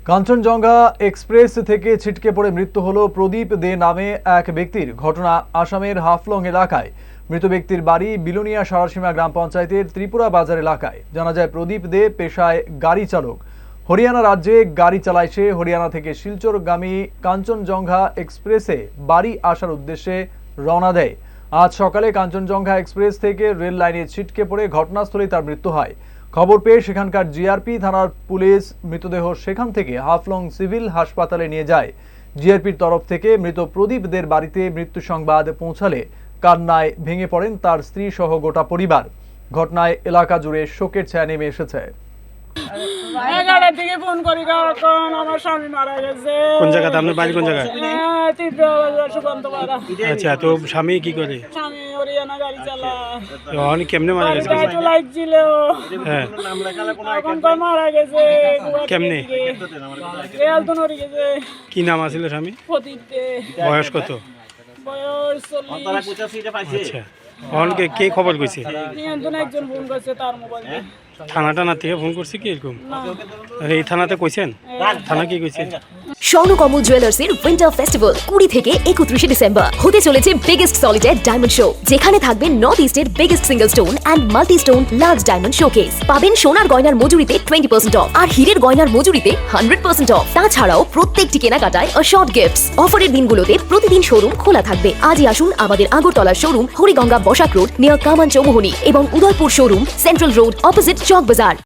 Kanchenjunga express থেকে ছিটকে পড়ে মৃত্যু হলো প্রদীপ দে নামে এক ব্যক্তির। ঘটনা আসামের হাফলং এলাকায়। মৃত ব্যক্তির বাড়ি বিলোনিয়া সারাসীমা গ্রাম পঞ্চায়েতের ত্রিপুরা বাজার এলাকায়। জানা যায় প্রদীপ দে পেশায় গাড়ি চালক। হরিয়ানা রাজ্যে গাড়ি চালায় সে। হরিয়ানা থেকে শিলচরগামী কাঞ্চনজঙ্ঘা এক্সপ্রেসে বাড়ি আসার উদ্দেশ্যে রওনা দেয়। আজ সকালে কাঞ্চনজঙ্ঘা এক্সপ্রেস থেকে রেল লাইনে ছিটকে পড়ে ঘটনাস্থলেই তার মৃত্যু হয়। খবর পেয়ে সেখানকার জিআরপি থানার পুলিশ মৃতদেহ সেখান থেকে হাফলং সিভিল হাসপাতালে নিয়ে যায়। জিআরপির তরফ থেকে মৃত প্রদীপদের বাড়িতে মৃত্যু সংবাদ পৌঁছালে কান্নায় ভেঙে পড়েন তার স্ত্রী সহ গোটা পরিবার। ঘটনায় এলাকা জুড়ে শোকের ছায়া নেমে এসেছে। ফোন করি কারণ আমার স্বামী মারা গেছে। কোন জায়গাতে আপনার বাড়ি? কোন জায়গায়? আচ্ছা, তো স্বামী কি করে? স্বামী হরিয়ানা গাড়ি চালায়। তখন কেমনে মারা গেছে? লাগছিল, হ্যাঁ, এখন কই মারা গেছে। কেমনে? রেল তো নড়ে গেছে। কি নাম আছিল স্বামী? প্রদীপ দে। বয়স কত? বয়স 40। আচ্ছা, তখন কে খবর কইছে? নিয়ন্ত্রণ একজন ফোন করছে তার মোবাইলে। থানা থেকে ফোন করছে কি এরকম? আর এই থানাতে কইছেন? থানা কি কইছে? স্বর্ণকমল জুয়েলার্সের উইন্টার ফেস্টিভ্যাল 20 থেকে 31 ডিসেম্বর হতে চলেছে বিগেস্ট সলিটার ডায়মন্ড শো, যেখানে থাকবে নর্থ ইস্টের biggest single stone and multi stone large diamond showcase. পাবেন সোনার গয়নার মজুরিতে 20% অফ আর হীরের গয়নার মজুরিতে 100% অফ। তাছাড়াও প্রত্যেকটি কেনাকাটায় শর্ট গিফটস। অফারের দিনগুলোতে প্রতিদিন শোরুম খোলা থাকবে। আজই আসুন আমাদের আগরতলার showroom Harigonga Basak road near Kaman Chowmuhani এবং Udaipur showroom central road opposite Chowk বাজার।